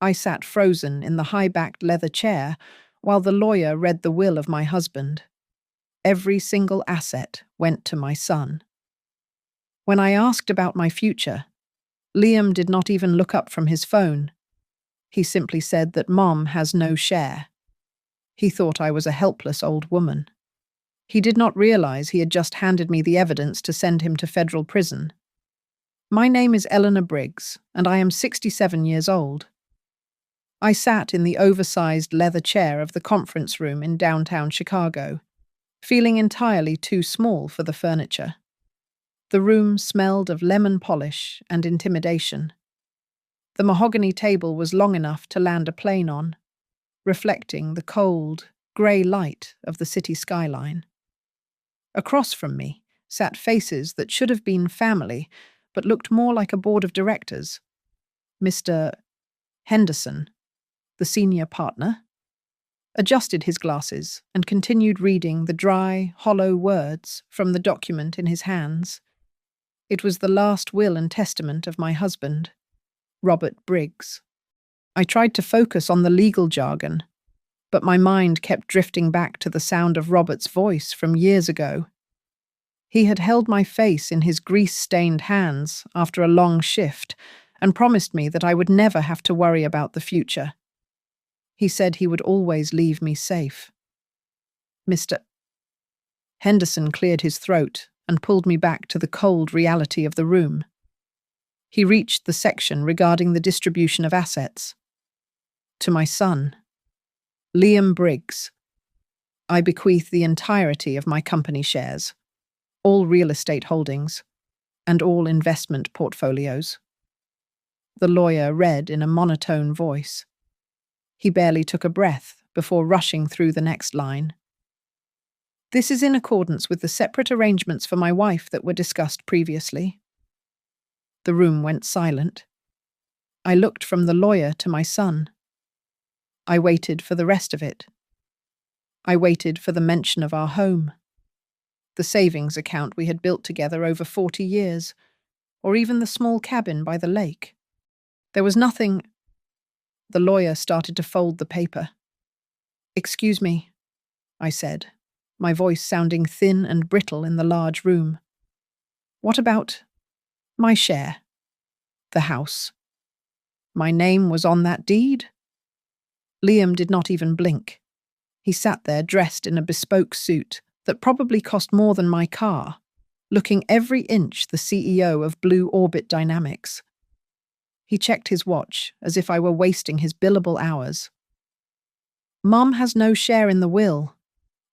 I sat frozen in the high-backed leather chair while the lawyer read the will of my husband. Every single asset went to my son. When I asked about my future, Liam did not even look up from his phone. He simply said that Mom has no share. He thought I was a helpless old woman. He did not realize he had just handed me the evidence to send him to federal prison. My name is Eleanor Briggs, and I am 67 years old. I sat in the oversized leather chair of the conference room in downtown Chicago, feeling entirely too small for the furniture. The room smelled of lemon polish and intimidation. The mahogany table was long enough to land a plane on, reflecting the cold, grey light of the city skyline. Across from me sat faces that should have been family, but looked more like a board of directors. Mr. Henderson, the senior partner, adjusted his glasses and continued reading the dry, hollow words from the document in his hands. It was the last will and testament of my husband, Robert Briggs. I tried to focus on the legal jargon, but my mind kept drifting back to the sound of Robert's voice from years ago. He had held my face in his grease-stained hands after a long shift and promised me that I would never have to worry about the future. He said he would always leave me safe. Mr. Henderson cleared his throat and pulled me back to the cold reality of the room. He reached the section regarding the distribution of assets. To my son, Liam Briggs, I bequeath the entirety of my company shares, all real estate holdings, and all investment portfolios. The lawyer read in a monotone voice. He barely took a breath before rushing through the next line. This is in accordance with the separate arrangements for my wife that were discussed previously. The room went silent. I looked from the lawyer to my son. I waited for the rest of it. I waited for the mention of our home, the savings account we had built together over 40 years, or even the small cabin by the lake. There was nothing. The lawyer started to fold the paper. "Excuse me," I said, my voice sounding thin and brittle in the large room. "What about my share? The house? My name was on that deed?" Liam did not even blink. He sat there dressed in a bespoke suit that probably cost more than my car, looking every inch the CEO of Blue Orbit Dynamics. He checked his watch as if I were wasting his billable hours. "Mom has no share in the will,"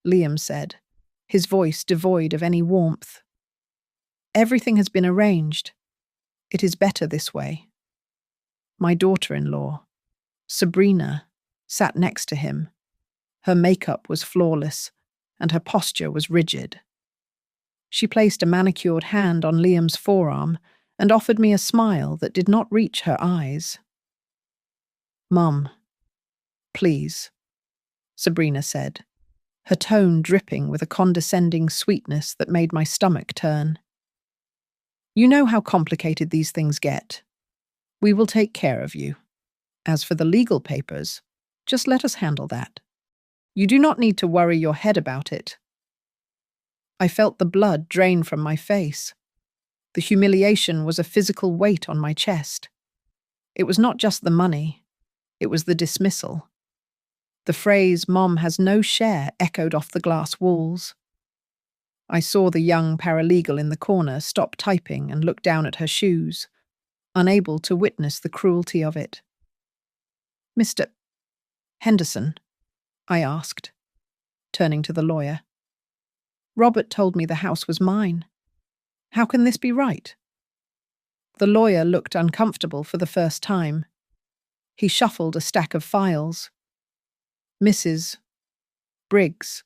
Liam said, his voice devoid of any warmth. "Everything has been arranged. It is better this way." My daughter-in-law, Sabrina, sat next to him. Her makeup was flawless, and her posture was rigid. She placed a manicured hand on Liam's forearm and offered me a smile that did not reach her eyes. "Mum, please," Sabrina said, her tone dripping with a condescending sweetness that made my stomach turn. "You know how complicated these things get. We will take care of you. As for the legal papers, just let us handle that. You do not need to worry your head about it." I felt the blood drain from my face. The humiliation was a physical weight on my chest. It was not just the money, it was the dismissal. The phrase "Mom has no share" echoed off the glass walls. I saw the young paralegal in the corner stop typing and look down at her shoes, unable to witness the cruelty of it. "Mr. Henderson?" I asked, turning to the lawyer. "Robert told me the house was mine. How can this be right?" The lawyer looked uncomfortable for the first time. He shuffled a stack of files. "Mrs. Briggs,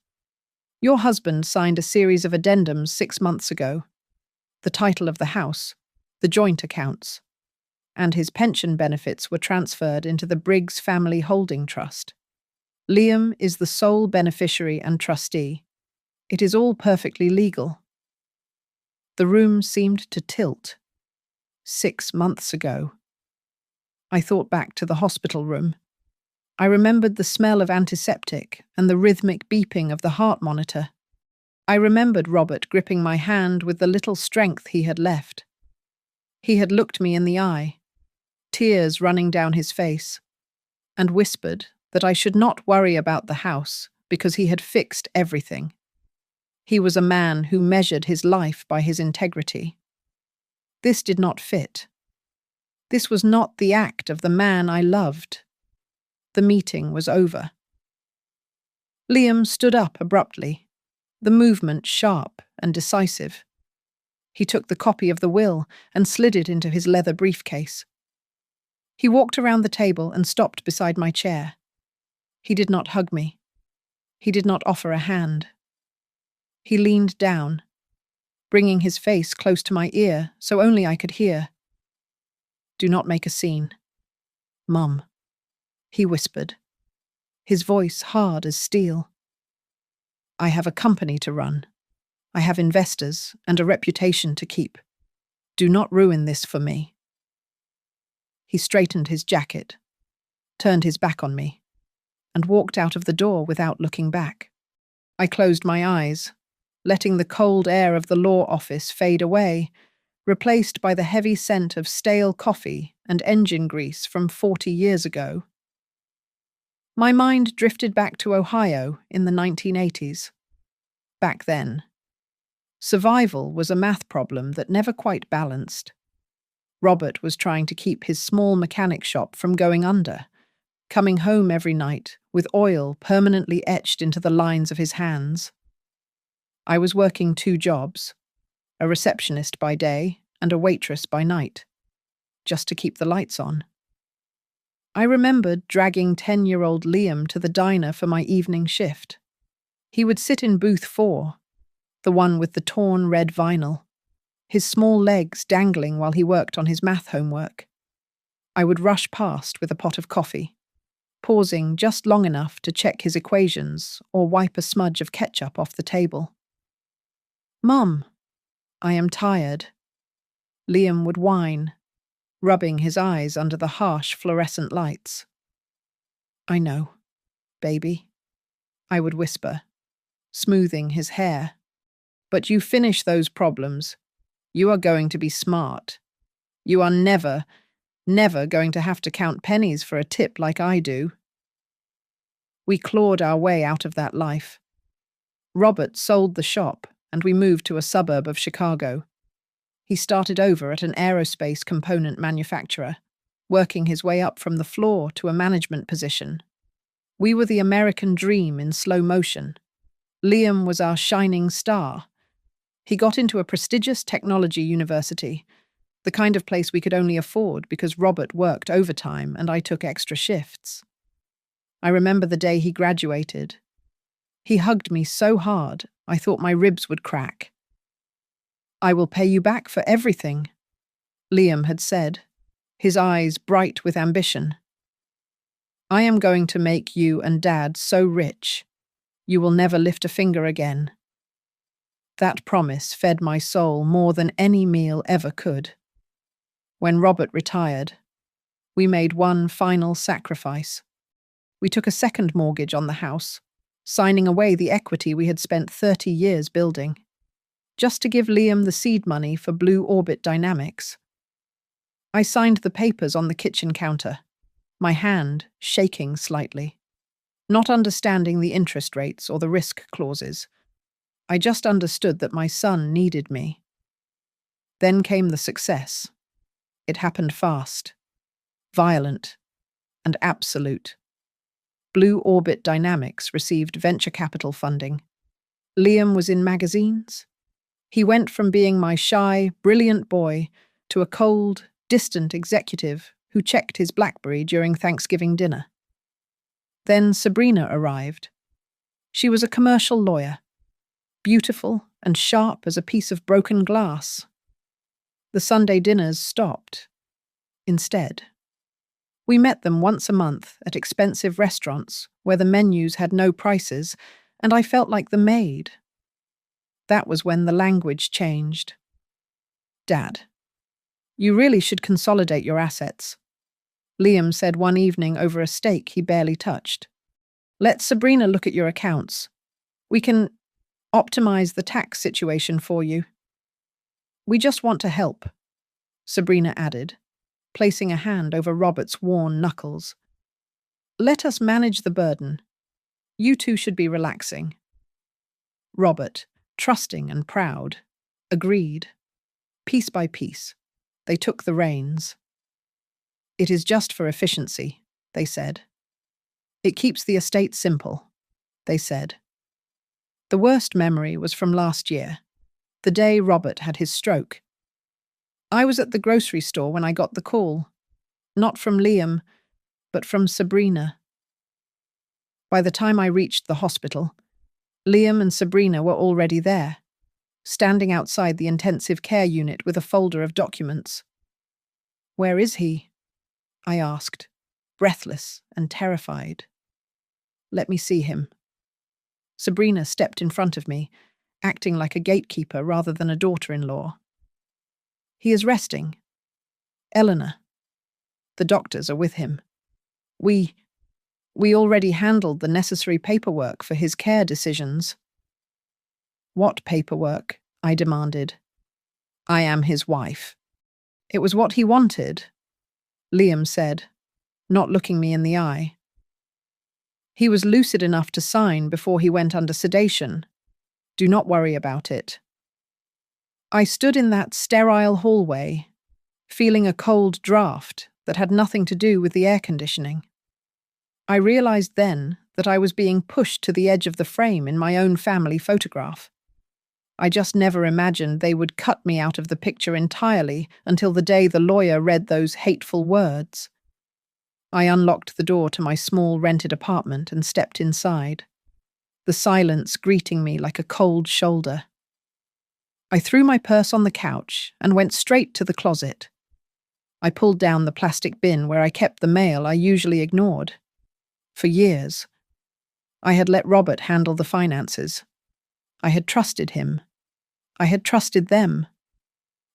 your husband signed a series of addendums 6 months ago. The title of the house, the joint accounts, and his pension benefits were transferred into the Briggs Family Holding Trust. Liam is the sole beneficiary and trustee. It is all perfectly legal." The room seemed to tilt. 6 months ago. I thought back to the hospital room. I remembered the smell of antiseptic and the rhythmic beeping of the heart monitor. I remembered Robert gripping my hand with the little strength he had left. He had looked me in the eye, tears running down his face, and whispered that I should not worry about the house because he had fixed everything. He was a man who measured his life by his integrity. This did not fit. This was not the act of the man I loved. The meeting was over. Liam stood up abruptly, the movement sharp and decisive. He took the copy of the will and slid it into his leather briefcase. He walked around the table and stopped beside my chair. He did not hug me. He did not offer a hand. He leaned down, bringing his face close to my ear so only I could hear. "Do not make a scene. Mum," he whispered, his voice hard as steel. "I have a company to run. I have investors and a reputation to keep. Do not ruin this for me." He straightened his jacket, turned his back on me, and walked out of the door without looking back. I closed my eyes, letting the cold air of the law office fade away, replaced by the heavy scent of stale coffee and engine grease from 40 years ago. My mind drifted back to Ohio in the 1980s. Back then, survival was a math problem that never quite balanced. Robert was trying to keep his small mechanic shop from going under, coming home every night with oil permanently etched into the lines of his hands. I was working 2 jobs, a receptionist by day and a waitress by night, just to keep the lights on. I remembered dragging 10-year-old Liam to the diner for my evening shift. He would sit in booth 4, the one with the torn red vinyl, his small legs dangling while he worked on his math homework. I would rush past with a pot of coffee, pausing just long enough to check his equations or wipe a smudge of ketchup off the table. "Mum, I am tired," Liam would whine, rubbing his eyes under the harsh fluorescent lights. "I know, baby," I would whisper, smoothing his hair. "But you finish those problems. You are going to be smart. You are never going to have to count pennies for a tip like I do." We clawed our way out of that life. Robert sold the shop, and we moved to a suburb of Chicago. He started over at an aerospace component manufacturer, working his way up from the floor to a management position. We were the American dream in slow motion. Liam was our shining star. He got into a prestigious technology university, the kind of place we could only afford because Robert worked overtime and I took extra shifts. I remember the day he graduated. He hugged me so hard, I thought my ribs would crack. "I will pay you back for everything," Liam had said, his eyes bright with ambition. "I am going to make you and Dad so rich, you will never lift a finger again." That promise fed my soul more than any meal ever could. When Robert retired, we made one final sacrifice. We took a second mortgage on the house, signing away the equity we had spent 30 years building, just to give Liam the seed money for Blue Orbit Dynamics. I signed the papers on the kitchen counter, my hand shaking slightly, not understanding the interest rates or the risk clauses. I just understood that my son needed me. Then came the success. It happened fast, violent, and absolute. Blue Orbit Dynamics received venture capital funding. Liam was in magazines. He went from being my shy, brilliant boy to a cold, distant executive who checked his BlackBerry during Thanksgiving dinner. Then Sabrina arrived. She was a commercial lawyer, beautiful and sharp as a piece of broken glass. The Sunday dinners stopped. Instead, we met them once a month at expensive restaurants where the menus had no prices, and I felt like the maid. That was when the language changed. "Dad, you really should consolidate your assets." Liam said one evening over a steak he barely touched. Let Sabrina look at your accounts. We can optimize the tax situation for you. We just want to help, Sabrina added, placing a hand over Robert's worn knuckles. Let us manage the burden. You two should be relaxing. Robert, trusting and proud, agreed. Piece by piece, they took the reins. It is just for efficiency, they said. It keeps the estate simple, they said. The worst memory was from last year, the day Robert had his stroke. I was at the grocery store when I got the call. Not from Liam, but from Sabrina. By the time I reached the hospital, Liam and Sabrina were already there, standing outside the intensive care unit with a folder of documents. Where is he? I asked, breathless and terrified. Let me see him. Sabrina stepped in front of me, acting like a gatekeeper rather than a daughter-in-law. He is resting. Eleanor. The doctors are with him. We already handled the necessary paperwork for his care decisions. What paperwork? I demanded. I am his wife. It was what he wanted, Liam said, not looking me in the eye. He was lucid enough to sign before he went under sedation. Do not worry about it. I stood in that sterile hallway, feeling a cold draft that had nothing to do with the air conditioning. I realized then that I was being pushed to the edge of the frame in my own family photograph. I just never imagined they would cut me out of the picture entirely until the day the lawyer read those hateful words. I unlocked the door to my small rented apartment and stepped inside, the silence greeting me like a cold shoulder. I threw my purse on the couch and went straight to the closet. I pulled down the plastic bin where I kept the mail I usually ignored. For years, I had let Robert handle the finances. I had trusted him. I had trusted them.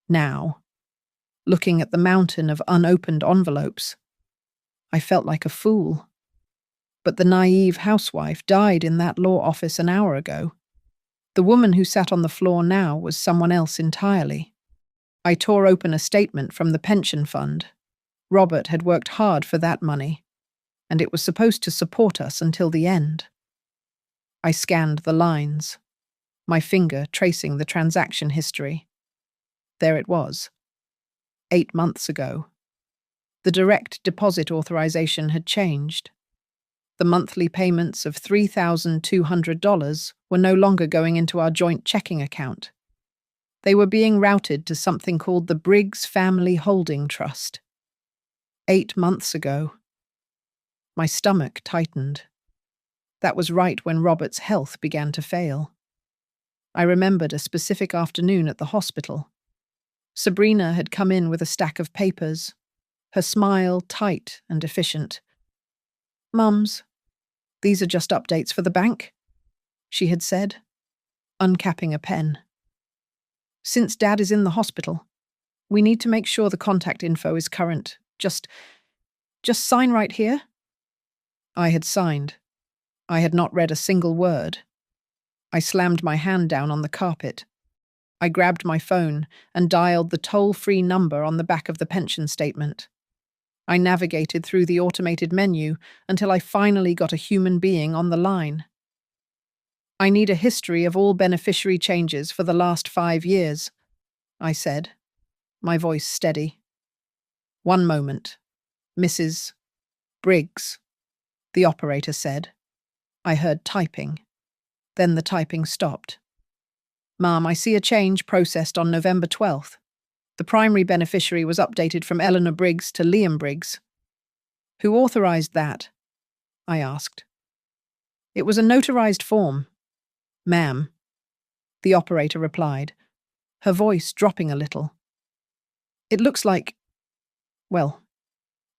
Now, looking at the mountain of unopened envelopes, I felt like a fool. But the naive housewife died in that law office an hour ago. The woman who sat on the floor now was someone else entirely. I tore open a statement from the pension fund. Robert had worked hard for that money, and it was supposed to support us until the end. I scanned the lines, my finger tracing the transaction history. There it was. 8 months ago. The direct deposit authorization had changed. The monthly payments of $3,200 were no longer going into our joint checking account. They were being routed to something called the Briggs Family Holding Trust. 8 months ago. My stomach tightened. That was right when Robert's health began to fail. I remembered a specific afternoon at the hospital. Sabrina had come in with a stack of papers, her smile tight and efficient. "Mums, these are just updates for the bank," she had said, uncapping a pen. "Since Dad is in the hospital, we need to make sure the contact info is current. Just sign right here." I had signed. I had not read a single word. I slammed my hand down on the carpet. I grabbed my phone and dialed the toll-free number on the back of the pension statement. I navigated through the automated menu until I finally got a human being on the line. "I need a history of all beneficiary changes for the last 5 years," I said, my voice steady. "1 moment. Mrs. Briggs," the operator said. I heard typing. Then the typing stopped. "Ma'am, I see a change processed on November 12th. The primary beneficiary was updated from Eleanor Briggs to Liam Briggs." "Who authorized that?" I asked. "It was a notarized form, ma'am," the operator replied, her voice dropping a little. It looks like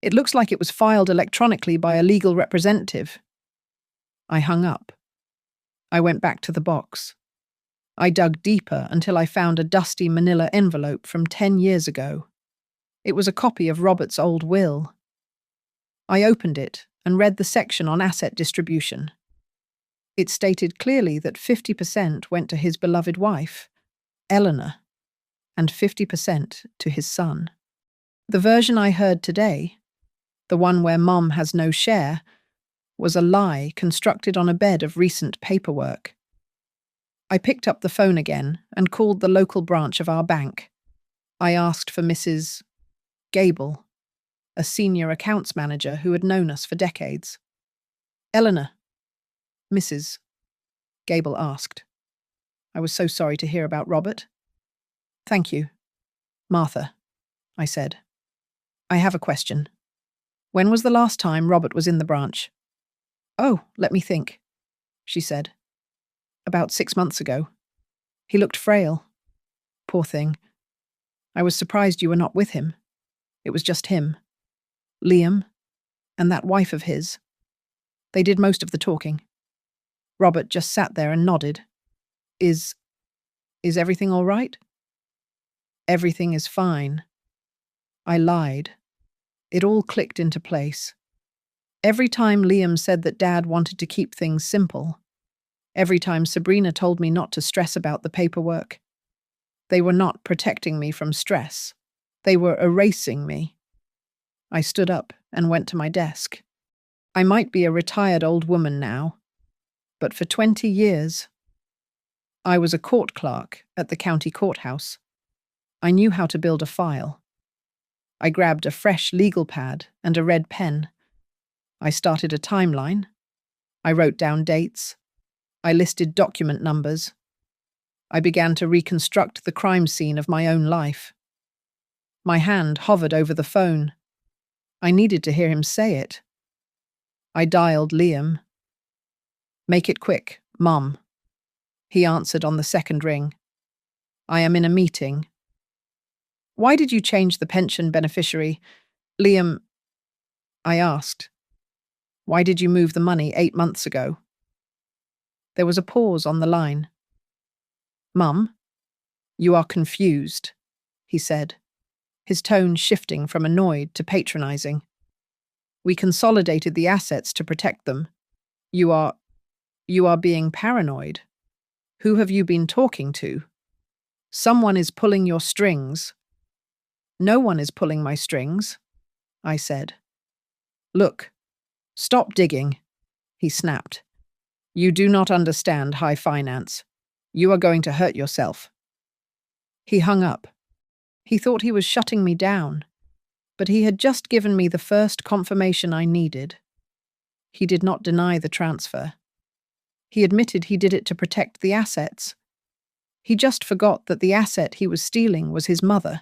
it was filed electronically by a legal representative." I hung up. I went back to the box. I dug deeper until I found a dusty manila envelope from 10 years ago. It was a copy of Robert's old will. I opened it and read the section on asset distribution. It stated clearly that 50% went to his beloved wife, Eleanor, and 50% to his son. The version I heard today, the one where Mom has no share, was a lie constructed on a bed of recent paperwork. I picked up the phone again and called the local branch of our bank. I asked for Mrs. Gable, a senior accounts manager who had known us for decades. Eleanor, Mrs. Gable asked. I was so sorry to hear about Robert. Thank you, Martha, I said. I have a question. When was the last time Robert was in the branch? Oh, let me think, she said. About 6 months ago. He looked frail. Poor thing. I was surprised you were not with him. It was just him, Liam, and that wife of his. They did most of the talking. Robert just sat there and nodded. Is everything all right? Everything is fine. I lied. It all clicked into place. Every time Liam said that Dad wanted to keep things simple. Every time Sabrina told me not to stress about the paperwork. They were not protecting me from stress. They were erasing me. I stood up and went to my desk. I might be a retired old woman now, but for 20 years, I was a court clerk at the county courthouse. I knew how to build a file. I grabbed a fresh legal pad and a red pen. I started a timeline. I wrote down dates. I listed document numbers. I began to reconstruct the crime scene of my own life. My hand hovered over the phone. I needed to hear him say it. I dialed Liam. Make it quick, Mum. He answered on the second ring. I am in a meeting. Why did you change the pension beneficiary? Liam, I asked. Why did you move the money 8 months ago? There was a pause on the line. Mum, you are confused, he said, his tone shifting from annoyed to patronizing. We consolidated the assets to protect them. You are being paranoid. Who have you been talking to? Someone is pulling your strings. No one is pulling my strings, I said. Look, stop digging, he snapped. You do not understand high finance. You are going to hurt yourself. He hung up. He thought he was shutting me down, but he had just given me the first confirmation I needed. He did not deny the transfer. He admitted he did it to protect the assets. He just forgot that the asset he was stealing was his mother.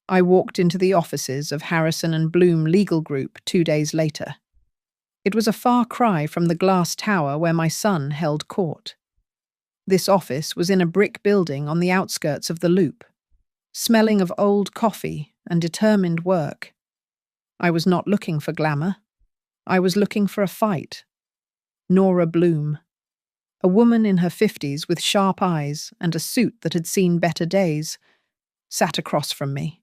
I walked into the offices of Harrison and Bloom Legal Group 2 days later. It was a far cry from the glass tower where my son held court. This office was in a brick building on the outskirts of the Loop, smelling of old coffee and determined work. I was not looking for glamour. I was looking for a fight. Nora Bloom, a woman in her 50s with sharp eyes and a suit that had seen better days, sat across from me.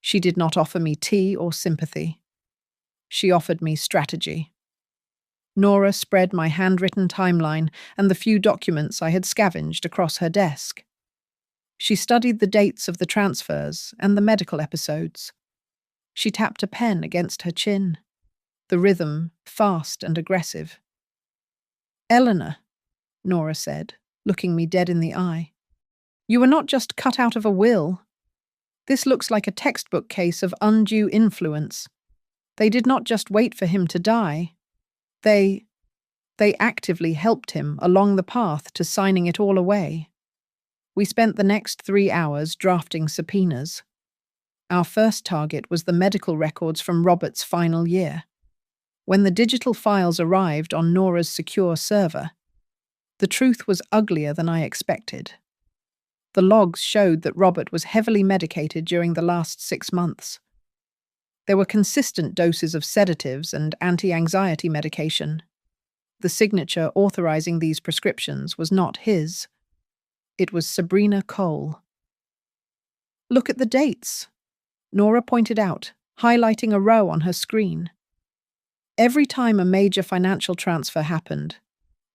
She did not offer me tea or sympathy. She offered me strategy. Nora spread my handwritten timeline and the few documents I had scavenged across her desk. She studied the dates of the transfers and the medical episodes. She tapped a pen against her chin, the rhythm fast and aggressive. Eleanor, Nora said, looking me dead in the eye. You were not just cut out of a will. This looks like a textbook case of undue influence. They did not just wait for him to die. They actively helped him along the path to signing it all away. We spent the next 3 hours drafting subpoenas. Our first target was the medical records from Robert's final year. When the digital files arrived on Nora's secure server, the truth was uglier than I expected. The logs showed that Robert was heavily medicated during the last 6 months. There were consistent doses of sedatives and anti-anxiety medication. The signature authorizing these prescriptions was not his. It was Sabrina Cole. Look at the dates, Nora pointed out, highlighting a row on her screen. Every time a major financial transfer happened,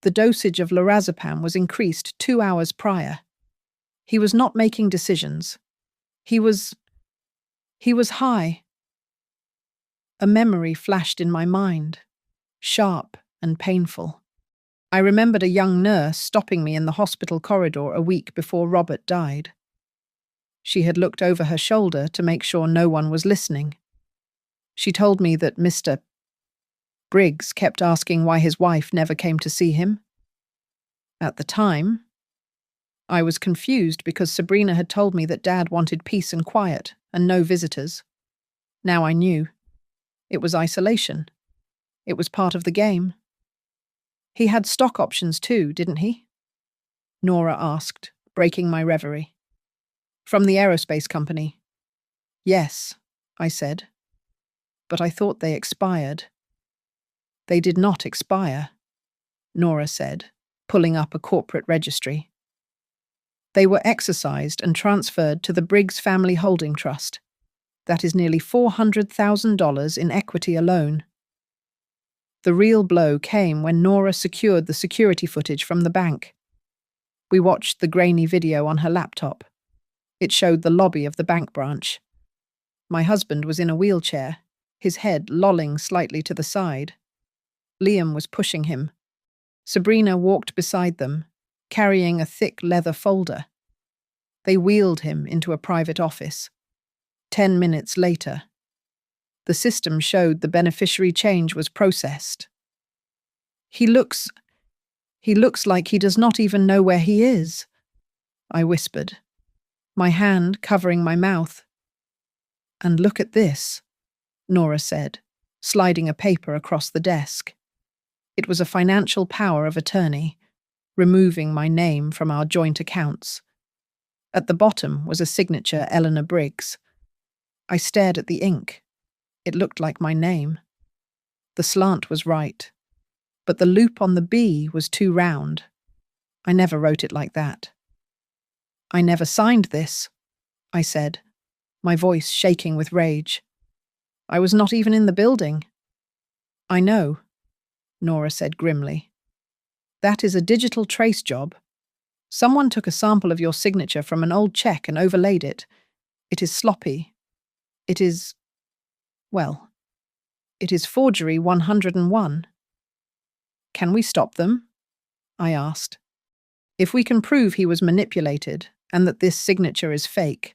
the dosage of lorazepam was increased 2 hours prior. He was not making decisions. He was high. A memory flashed in my mind, sharp and painful. I remembered a young nurse stopping me in the hospital corridor a week before Robert died. She had looked over her shoulder to make sure no one was listening. She told me that Mr. Briggs kept asking why his wife never came to see him. At the time, I was confused because Sabrina had told me that Dad wanted peace and quiet and no visitors. Now I knew. It was isolation. It was part of the game. He had stock options too, didn't he? Nora asked, breaking my reverie. From the aerospace company. Yes, I said. But I thought they expired. They did not expire, Nora said, pulling up a corporate registry. They were exercised and transferred to the Briggs Family Holding Trust. That is nearly $400,000 in equity alone. The real blow came when Nora secured the security footage from the bank. We watched the grainy video on her laptop. It showed the lobby of the bank branch. My husband was in a wheelchair, his head lolling slightly to the side. Liam was pushing him. Sabrina walked beside them, carrying a thick leather folder. They wheeled him into a private office. 10 minutes later, the system showed the beneficiary change was processed. He looks like he does not even know where he is, I whispered, my hand covering my mouth. And look at this, Nora said, sliding a paper across the desk. It was a financial power of attorney, removing my name from our joint accounts. At the bottom was a signature Eleanor Briggs. I stared at the ink. It looked like my name. The slant was right, but the loop on the B was too round. I never wrote it like that. I never signed this, I said, my voice shaking with rage. I was not even in the building. I know, Nora said grimly. That is a digital trace job. Someone took a sample of your signature from an old check and overlaid it. It is sloppy. It is forgery 101. Can we stop them? I asked. If we can prove he was manipulated and that this signature is fake,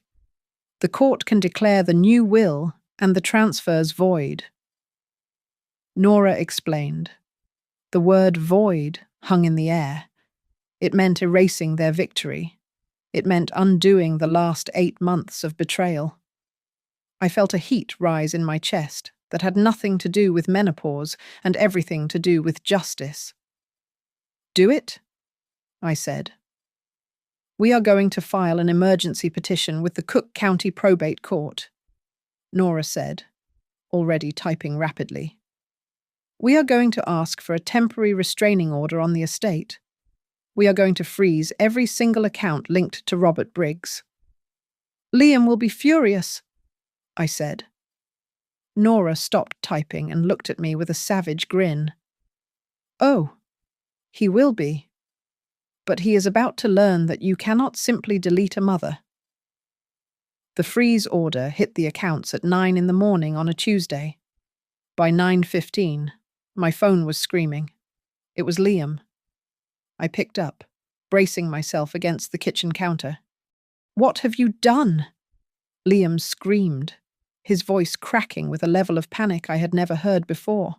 the court can declare the new will and the transfers void. Nora explained. The word void hung in the air. It meant erasing their victory. It meant undoing the last 8 months of betrayal. I felt a heat rise in my chest that had nothing to do with menopause and everything to do with justice. Do it? I said. We are going to file an emergency petition with the Cook County Probate Court, Nora said, already typing rapidly. We are going to ask for a temporary restraining order on the estate. We are going to freeze every single account linked to Robert Briggs. Liam will be furious, I said. Nora stopped typing and looked at me with a savage grin. Oh, he will be. But he is about to learn that you cannot simply delete a mother. The freeze order hit the accounts at 9 in the morning on a Tuesday. By 9:15, my phone was screaming. It was Liam. I picked up, bracing myself against the kitchen counter. What have you done? Liam screamed, his voice cracking with a level of panic I had never heard before.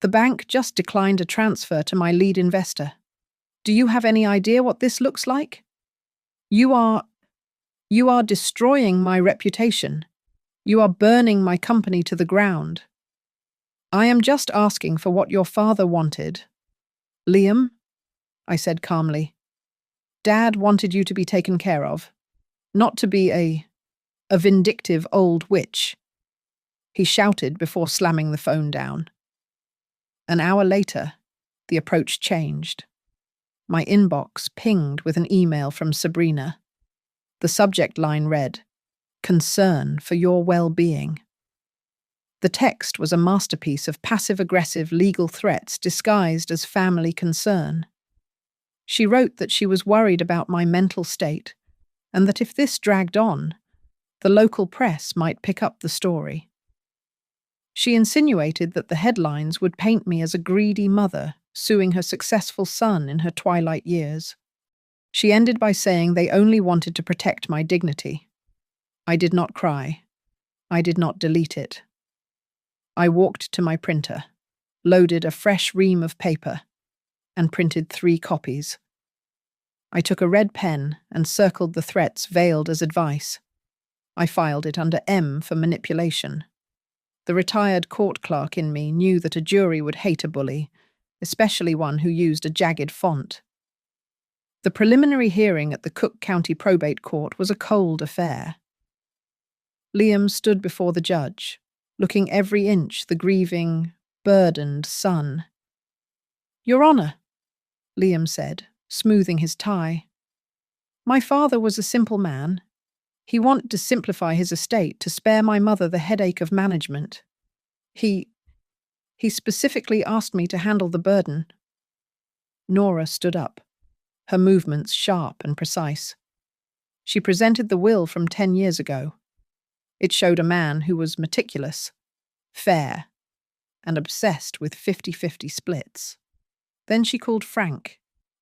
The bank just declined a transfer to my lead investor. Do you have any idea what this looks like? You are destroying my reputation. You are burning my company to the ground. I am just asking for what your father wanted. Liam, I said calmly, Dad wanted you to be taken care of, not to be a vindictive old witch. He shouted before slamming the phone down. An hour later, the approach changed. My inbox pinged with an email from Sabrina. The subject line read, "Concern for your well-being." The text was a masterpiece of passive-aggressive legal threats disguised as family concern. She wrote that she was worried about my mental state, and that if this dragged on, the local press might pick up the story. She insinuated that the headlines would paint me as a greedy mother suing her successful son in her twilight years. She ended by saying they only wanted to protect my dignity. I did not cry. I did not delete it. I walked to my printer, loaded a fresh ream of paper, and printed 3 copies. I took a red pen and circled the threats veiled as advice. I filed it under M for manipulation. The retired court clerk in me knew that a jury would hate a bully, especially one who used a jagged font. The preliminary hearing at the Cook County Probate Court was a cold affair. Liam stood before the judge, looking every inch the grieving, burdened son. "Your Honour," Liam said, smoothing his tie. "My father was a simple man. He wanted to simplify his estate to spare my mother the headache of management. He specifically asked me to handle the burden." Nora stood up, her movements sharp and precise. She presented the will from 10 years ago. It showed a man who was meticulous, fair, and obsessed with 50-50 splits. Then she called Frank,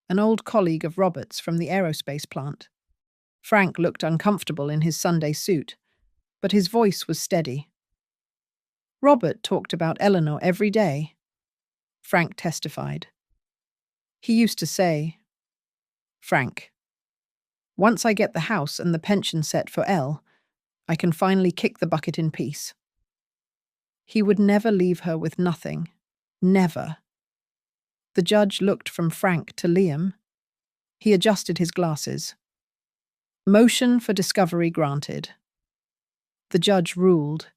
an old colleague of Robert's from the aerospace plant. Frank looked uncomfortable in his Sunday suit, but his voice was steady. "Robert talked about Eleanor every day," Frank testified. "He used to say, 'Frank, once I get the house and the pension set for Elle, I can finally kick the bucket in peace.' He would never leave her with nothing. Never." The judge looked from Frank to Liam. He adjusted his glasses. "Motion for discovery granted." The judge ruled.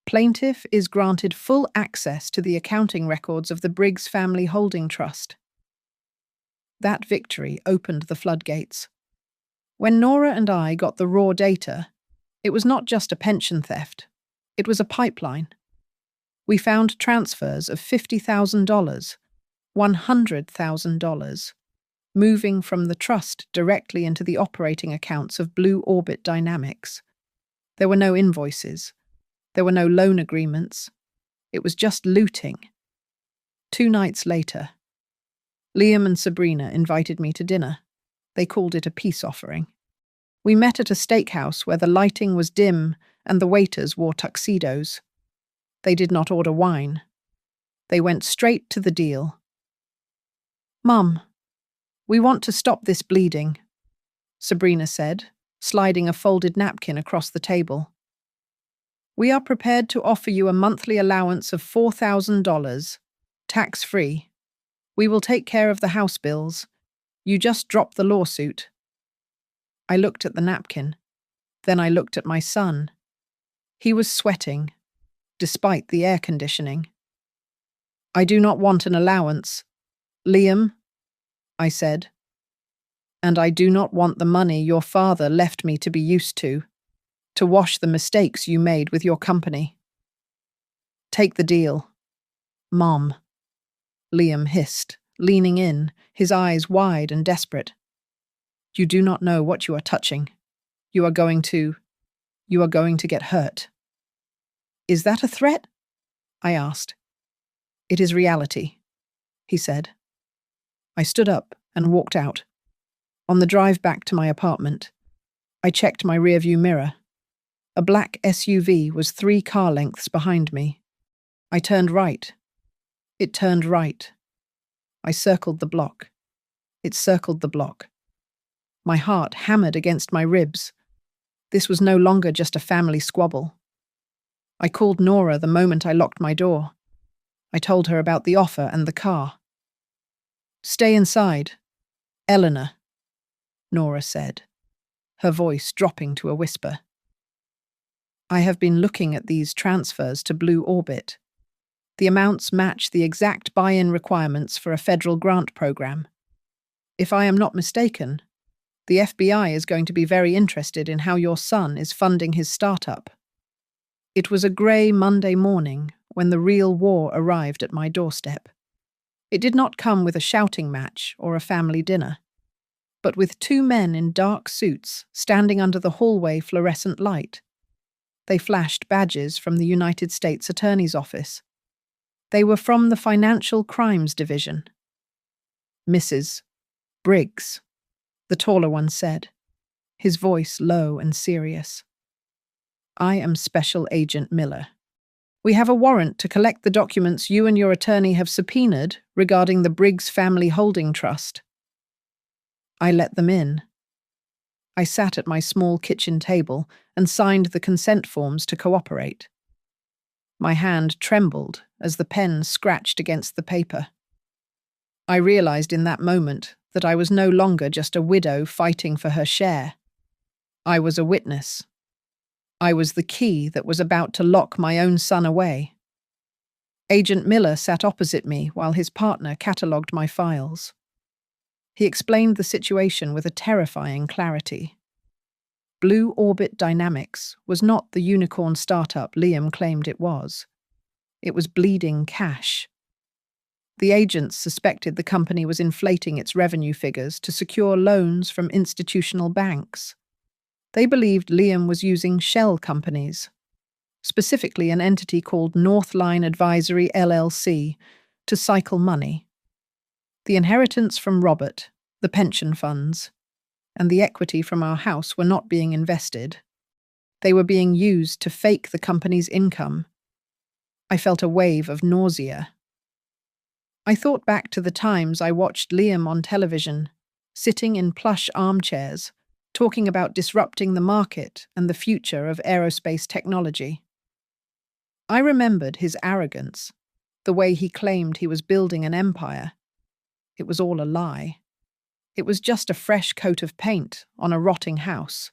Plaintiff is granted full access to the accounting records of the Briggs Family Holding Trust. That victory opened the floodgates. When Nora and I got the raw data, it was not just a pension theft. It was a pipeline. We found transfers of $50,000, $100,000, moving from the trust directly into the operating accounts of Blue Orbit Dynamics. There were no invoices. There were no loan agreements. It was just looting. 2 nights later, Liam and Sabrina invited me to dinner. They called it a peace offering. We met at a steakhouse where the lighting was dim and the waiters wore tuxedos. They did not order wine. They went straight to the deal. "Mum, we want to stop this bleeding," Sabrina said, sliding a folded napkin across the table. "We are prepared to offer you a monthly allowance of $4,000, tax-free. We will take care of the house bills. You just drop the lawsuit." I looked at the napkin. Then I looked at my son. He was sweating, despite the air conditioning. "I do not want an allowance, Liam," I said. "And I do not want the money your father left me to be used to wash the mistakes you made with your company. Take the deal, Mom," Liam hissed, leaning in, his eyes wide and desperate. "You do not know what you are touching. You are going to get hurt." "Is that a threat?" I asked. "It is reality," he said. I stood up and walked out. On the drive back to my apartment, I checked my rearview mirror. A black SUV was 3 car lengths behind me. I turned right. It turned right. I circled the block. It circled the block. My heart hammered against my ribs. This was no longer just a family squabble. I called Nora the moment I locked my door. I told her about the offer and the car. "Stay inside, Eleanor," Nora said, her voice dropping to a whisper. "I have been looking at these transfers to Blue Orbit. The amounts match the exact buy-in requirements for a federal grant program. If I am not mistaken, the FBI is going to be very interested in how your son is funding his startup." It was a grey Monday morning when the real war arrived at my doorstep. It did not come with a shouting match or a family dinner, but with two men in dark suits standing under the hallway fluorescent light. They flashed badges from the United States Attorney's Office. They were from the Financial Crimes Division. Mrs. Briggs, the taller one said, his voice low and serious. I am Special Agent Miller. We have a warrant to collect the documents you and your attorney have subpoenaed regarding the Briggs Family Holding Trust. I let them in. I sat at my small kitchen table and signed the consent forms to cooperate. My hand trembled as the pen scratched against the paper. I realized in that moment that I was no longer just a widow fighting for her share. I was a witness. I was the key that was about to lock my own son away. Agent Miller sat opposite me while his partner catalogued my files. He explained the situation with a terrifying clarity. Blue Orbit Dynamics was not the unicorn startup Liam claimed it was. It was bleeding cash. The agents suspected the company was inflating its revenue figures to secure loans from institutional banks. They believed Liam was using shell companies, specifically an entity called Northline Advisory LLC, to cycle money. The inheritance from Robert, the pension funds, and the equity from our house were not being invested. They were being used to fake the company's income. I felt a wave of nausea. I thought back to the times I watched Liam on television, sitting in plush armchairs, talking about disrupting the market and the future of aerospace technology. I remembered his arrogance, the way he claimed he was building an empire. It was all a lie. It was just a fresh coat of paint on a rotting house.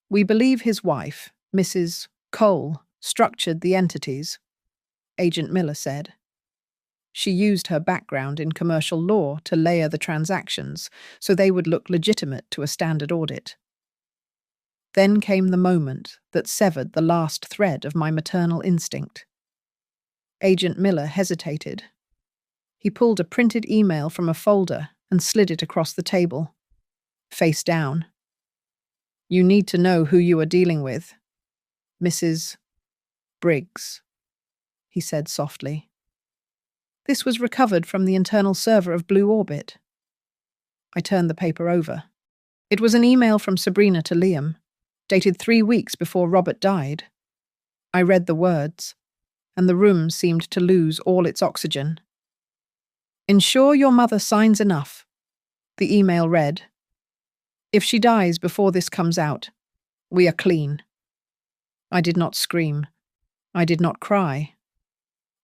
We believe his wife, Mrs. Cole, structured the entities, Agent Miller said. She used her background in commercial law to layer the transactions so they would look legitimate to a standard audit. Then came the moment that severed the last thread of my maternal instinct. Agent Miller hesitated. He pulled a printed email from a folder and slid it across the table, face down. You need to know who you are dealing with. Mrs. Briggs, he said softly. This was recovered from the internal server of Blue Orbit. I turned the paper over. It was an email from Sabrina to Liam, dated 3 weeks before Robert died. I read the words, and the room seemed to lose all its oxygen. Ensure your mother signs enough, the email read. If she dies before this comes out, we are clean. I did not scream. I did not cry.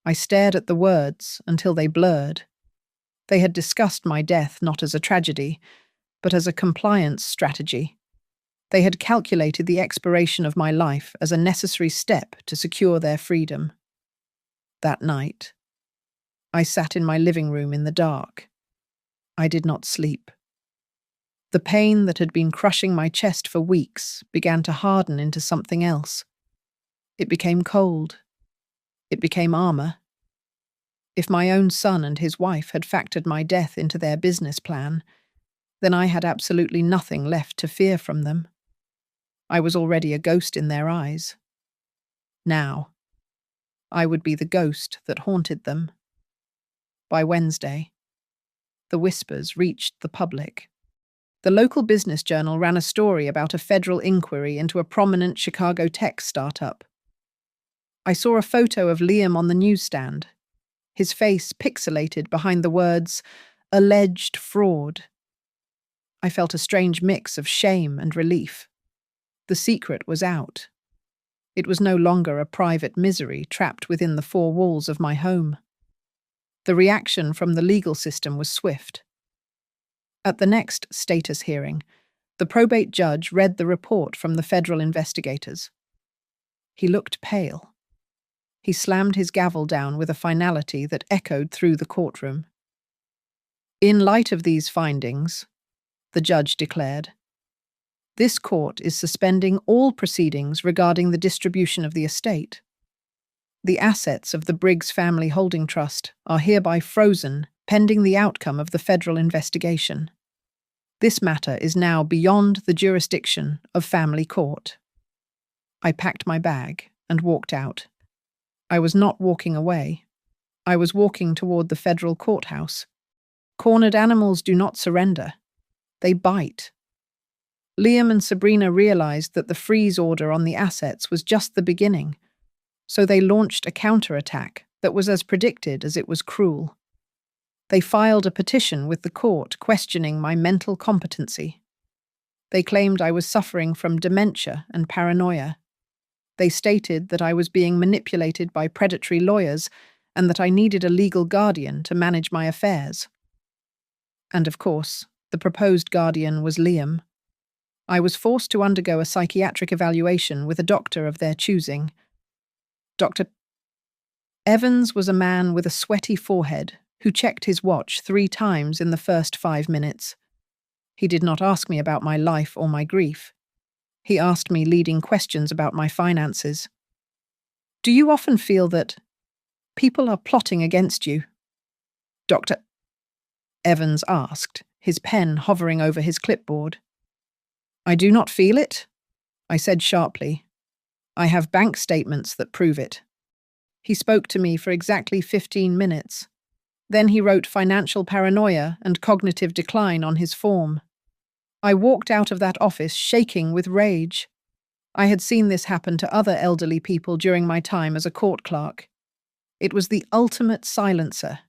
I stared at the words until they blurred. They had discussed my death not as a tragedy, but as a compliance strategy. They had calculated the expiration of my life as a necessary step to secure their freedom. That night, I sat in my living room in the dark. I did not sleep. The pain that had been crushing my chest for weeks began to harden into something else. It became cold. It became armor. If my own son and his wife had factored my death into their business plan, then I had absolutely nothing left to fear from them. I was already a ghost in their eyes. Now, I would be the ghost that haunted them. By Wednesday, the whispers reached the public. The local business journal ran a story about a federal inquiry into a prominent Chicago tech startup. I saw a photo of Liam on the newsstand, his face pixelated behind the words, alleged fraud. I felt a strange mix of shame and relief. The secret was out. It was no longer a private misery trapped within the four walls of my home. The reaction from the legal system was swift. At the next status hearing, the probate judge read the report from the federal investigators. He looked pale. He slammed his gavel down with a finality that echoed through the courtroom. In light of these findings, the judge declared, This court is suspending all proceedings regarding the distribution of the estate. The assets of the Briggs Family Holding Trust are hereby frozen pending the outcome of the federal investigation. This matter is now beyond the jurisdiction of family court. I packed my bag and walked out. I was not walking away. I was walking toward the federal courthouse. Cornered animals do not surrender. They bite. Liam and Sabrina realized that the freeze order on the assets was just the beginning, so they launched a counterattack that was as predicted as it was cruel. They filed a petition with the court questioning my mental competency. They claimed I was suffering from dementia and paranoia. They stated that I was being manipulated by predatory lawyers and that I needed a legal guardian to manage my affairs. And of course, the proposed guardian was Liam. I was forced to undergo a psychiatric evaluation with a doctor of their choosing. Dr. Evans was a man with a sweaty forehead who checked his watch 3 times in the first 5 minutes. He did not ask me about my life or my grief. He asked me leading questions about my finances. Do you often feel that people are plotting against you? Dr. Evans asked, his pen hovering over his clipboard. I do not feel it, I said sharply. I have bank statements that prove it. He spoke to me for exactly 15 minutes. Then he wrote financial paranoia and cognitive decline on his form. I walked out of that office shaking with rage. I had seen this happen to other elderly people during my time as a court clerk. It was the ultimate silencer.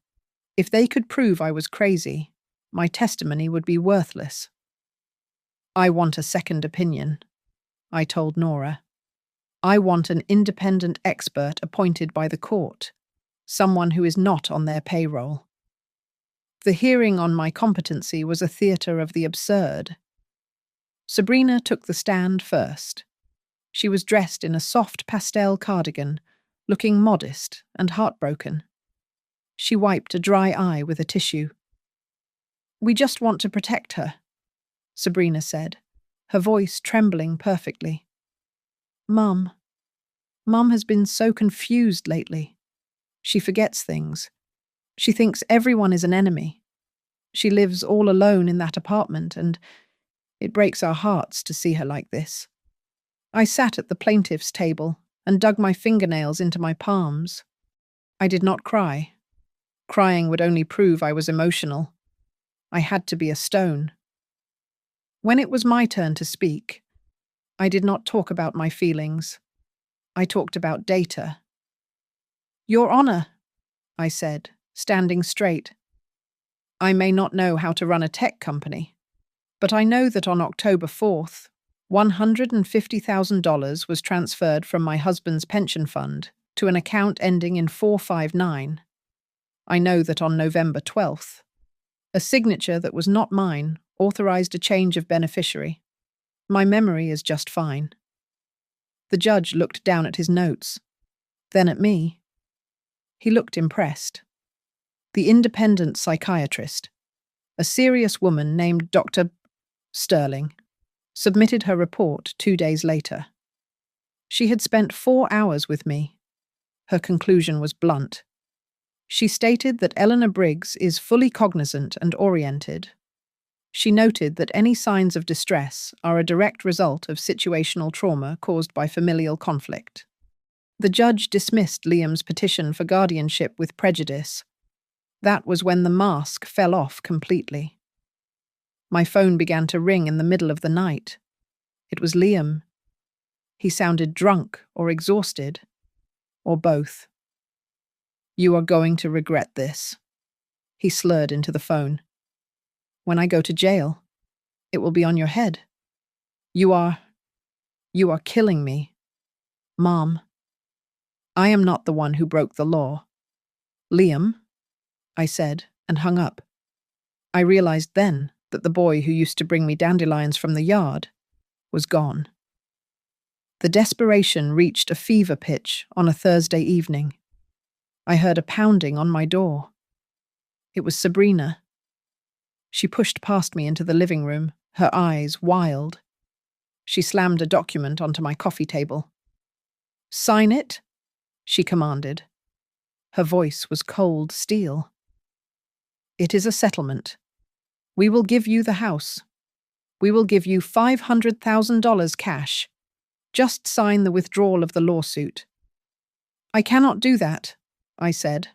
If they could prove I was crazy, my testimony would be worthless. I want a second opinion, I told Nora. I want an independent expert appointed by the court, someone who is not on their payroll. The hearing on my competency was a theatre of the absurd. Sabrina took the stand first. She was dressed in a soft pastel cardigan, looking modest and heartbroken. She wiped a dry eye with a tissue. We just want to protect her, Sabrina said, her voice trembling perfectly. Mum has been so confused lately. She forgets things. She thinks everyone is an enemy. She lives all alone in that apartment, and it breaks our hearts to see her like this. I sat at the plaintiff's table and dug my fingernails into my palms. I did not cry. Crying would only prove I was emotional. I had to be a stone. When it was my turn to speak, I did not talk about my feelings. I talked about data. Your Honor, I said, standing straight. I may not know how to run a tech company, but I know that on October 4th, $150,000 was transferred from my husband's pension fund to an account ending in 459. I know that on November 12th, a signature that was not mine authorized a change of beneficiary. My memory is just fine. The judge looked down at his notes, then at me. He looked impressed. The independent psychiatrist, a serious woman named Dr. Sterling, submitted her report 2 days later. She had spent 4 hours with me. Her conclusion was blunt. She stated that Eleanor Briggs is fully cognizant and oriented. She noted that any signs of distress are a direct result of situational trauma caused by familial conflict. The judge dismissed Liam's petition for guardianship with prejudice. That was when the mask fell off completely. My phone began to ring in the middle of the night. It was Liam. He sounded drunk or exhausted, or both. You are going to regret this, he slurred into the phone. When I go to jail, it will be on your head. You are killing me. Mom, I am not the one who broke the law. Liam, I said, and hung up. I realized then that the boy who used to bring me dandelions from the yard was gone. The desperation reached a fever pitch on a Thursday evening. I heard a pounding on my door. It was Sabrina. She pushed past me into the living room, her eyes wild. She slammed a document onto my coffee table. "Sign it," she commanded. Her voice was cold steel. "It is a settlement. We will give you the house. We will give you $500,000 cash. Just sign the withdrawal of the lawsuit." "I cannot do that," I said.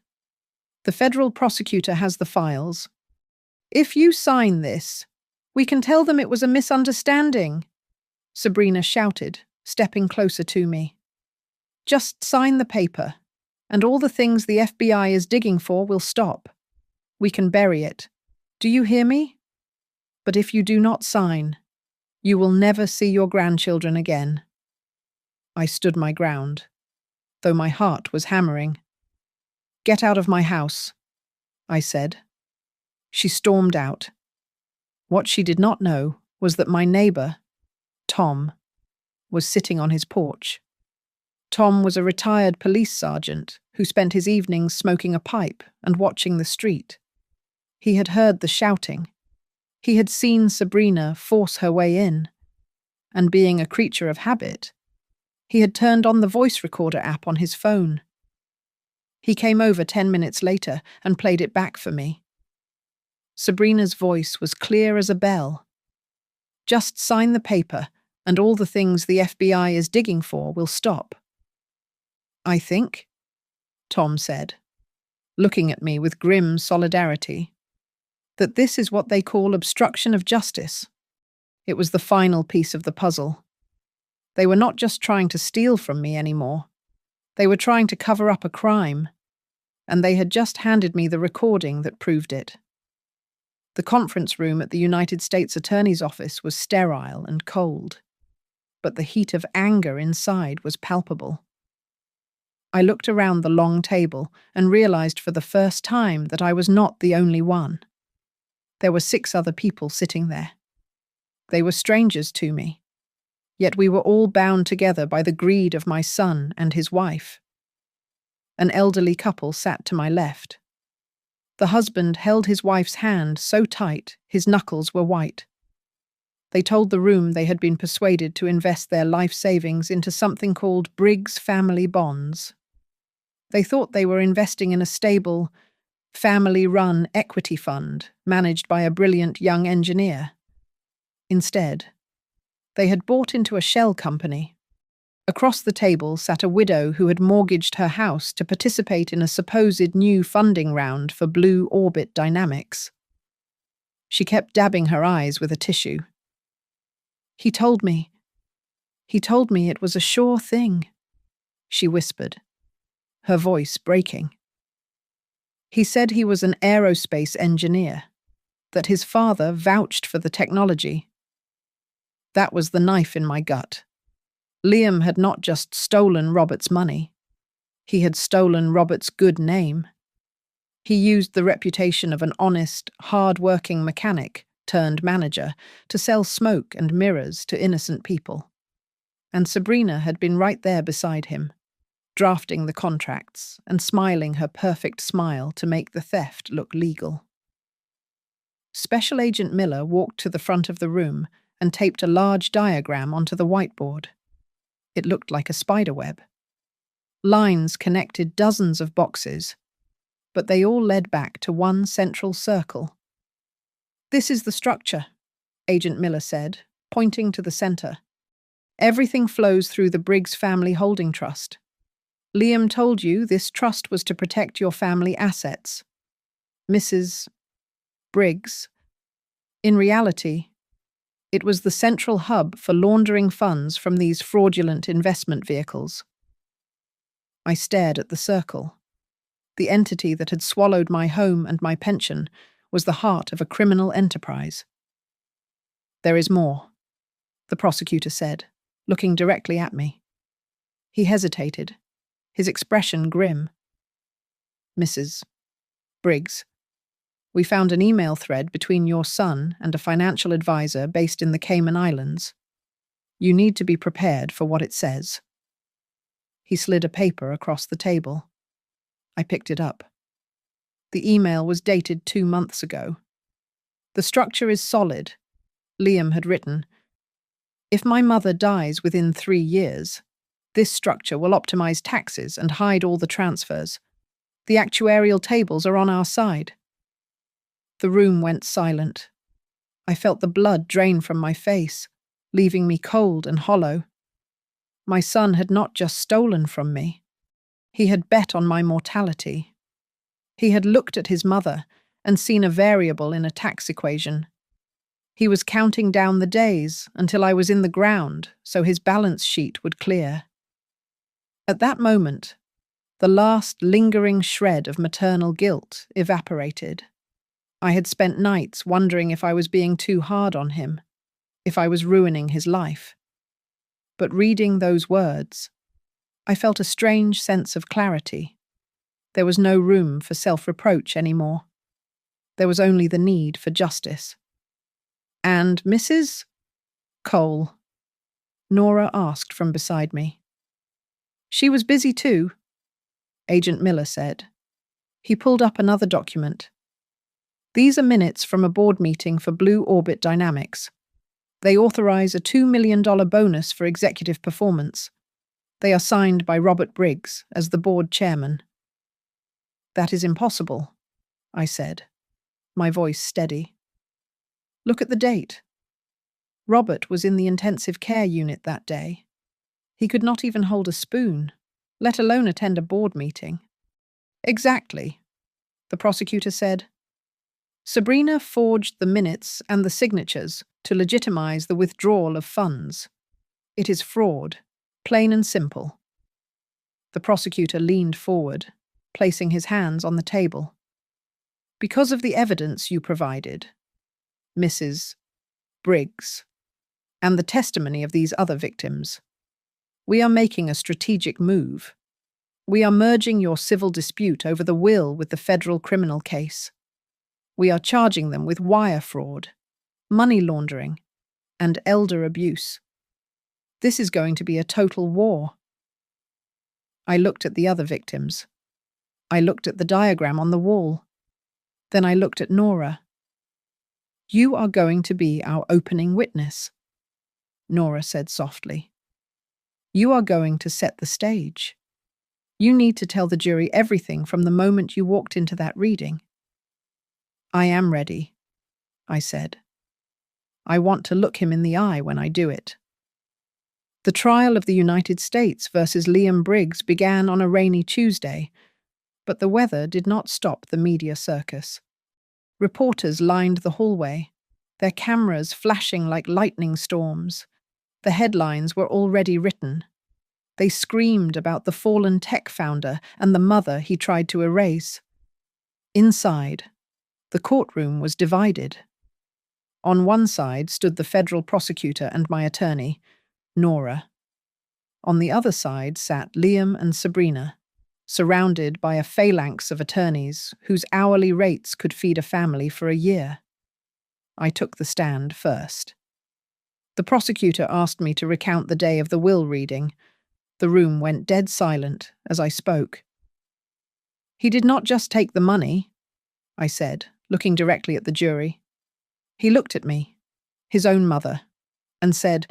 "The federal prosecutor has the files. If you sign this, we can tell them it was a misunderstanding," Sabrina shouted, stepping closer to me. "Just sign the paper, and all the things the FBI is digging for will stop. We can bury it. Do you hear me? But if you do not sign, you will never see your grandchildren again." I stood my ground, though my heart was hammering. "Get out of my house," I said. She stormed out. What she did not know was that my neighbor, Tom, was sitting on his porch. Tom was a retired police sergeant who spent his evenings smoking a pipe and watching the street. He had heard the shouting. He had seen Sabrina force her way in, and being a creature of habit, he had turned on the voice recorder app on his phone. He came over 10 minutes later and played it back for me. Sabrina's voice was clear as a bell. "Just sign the paper, and all the things the FBI is digging for will stop." "I think," Tom said, looking at me with grim solidarity, "that this is what they call obstruction of justice." It was the final piece of the puzzle. They were not just trying to steal from me anymore. They were trying to cover up a crime, and they had just handed me the recording that proved it. The conference room at the United States Attorney's office was sterile and cold, but the heat of anger inside was palpable. I looked around the long table and realized for the first time that I was not the only one. There were 6 other people sitting there. They were strangers to me, yet we were all bound together by the greed of my son and his wife. An elderly couple sat to my left. The husband held his wife's hand so tight his knuckles were white. They told the room they had been persuaded to invest their life savings into something called Briggs Family Bonds. They thought they were investing in a stable, family-run equity fund managed by a brilliant young engineer. Instead, they had bought into a shell company. Across the table sat a widow who had mortgaged her house to participate in a supposed new funding round for Blue Orbit Dynamics. She kept dabbing her eyes with a tissue. He told me it was a sure thing," she whispered, her voice breaking. "He said he was an aerospace engineer, that his father vouched for the technology." That was the knife in my gut. Liam had not just stolen Robert's money. He had stolen Robert's good name. He used the reputation of an honest, hard-working mechanic turned manager to sell smoke and mirrors to innocent people. And Sabrina had been right there beside him, drafting the contracts and smiling her perfect smile to make the theft look legal. Special Agent Miller walked to the front of the room and taped a large diagram onto the whiteboard. It looked like a spiderweb. Lines connected dozens of boxes, but they all led back to one central circle. "This is the structure," Agent Miller said, pointing to the center. "Everything flows through the Briggs Family Holding Trust. Liam told you this trust was to protect your family assets. Mrs. Briggs. In reality, it was the central hub for laundering funds from these fraudulent investment vehicles." I stared at the circle. The entity that had swallowed my home and my pension was the heart of a criminal enterprise. "There is more," the prosecutor said, looking directly at me. He hesitated, his expression grim. "Mrs. Briggs, we found an email thread between your son and a financial advisor based in the Cayman Islands. You need to be prepared for what it says." He slid a paper across the table. I picked it up. The email was dated 2 months ago. "The structure is solid," Liam had written, If my mother dies within 3 years, this structure will optimize taxes and hide all the transfers. The actuarial tables are on our side. The room went silent. I felt the blood drain from my face, leaving me cold and hollow. My son had not just stolen from me. He had bet on my mortality. He had looked at his mother and seen a variable in a tax equation. He was counting down the days until I was in the ground so his balance sheet would clear. At that moment, the last lingering shred of maternal guilt evaporated. I had spent nights wondering if I was being too hard on him, if I was ruining his life. But reading those words, I felt a strange sense of clarity. There was no room for self-reproach anymore. There was only the need for justice. "And Mrs. Cole?" Nora asked from beside me. "She was busy too," Agent Miller said. He pulled up another document. "These are minutes from a board meeting for Blue Orbit Dynamics. They authorize a $2 million bonus for executive performance. They are signed by Robert Briggs as the board chairman." "That is impossible," I said, my voice steady. "Look at the date. Robert was in the intensive care unit that day. He could not even hold a spoon, let alone attend a board meeting." "Exactly," the prosecutor said. "Sabrina forged the minutes and the signatures to legitimize the withdrawal of funds. It is fraud, plain and simple." The prosecutor leaned forward, placing his hands on the table. "Because of the evidence you provided, Mrs. Briggs, and the testimony of these other victims, we are making a strategic move. We are merging your civil dispute over the will with the federal criminal case. We are charging them with wire fraud, money laundering, and elder abuse. This is going to be a total war." I looked at the other victims. I looked at the diagram on the wall. Then I looked at Nora. "You are going to be our opening witness," Nora said softly. "You are going to set the stage. You need to tell the jury everything from the moment you walked into that reading." "I am ready," I said. "I want to look him in the eye when I do it." The trial of the United States versus Liam Briggs began on a rainy Tuesday, but the weather did not stop the media circus. Reporters lined the hallway, their cameras flashing like lightning storms. The headlines were already written. They screamed about the fallen tech founder and the mother he tried to erase. Inside, the courtroom was divided. On one side stood the federal prosecutor and my attorney, Nora. On the other side sat Liam and Sabrina, surrounded by a phalanx of attorneys whose hourly rates could feed a family for a year. I took the stand first. The prosecutor asked me to recount the day of the will reading. The room went dead silent as I spoke. "He did not just take the money," I said, looking directly at the jury. "He looked at me, his own mother, and said,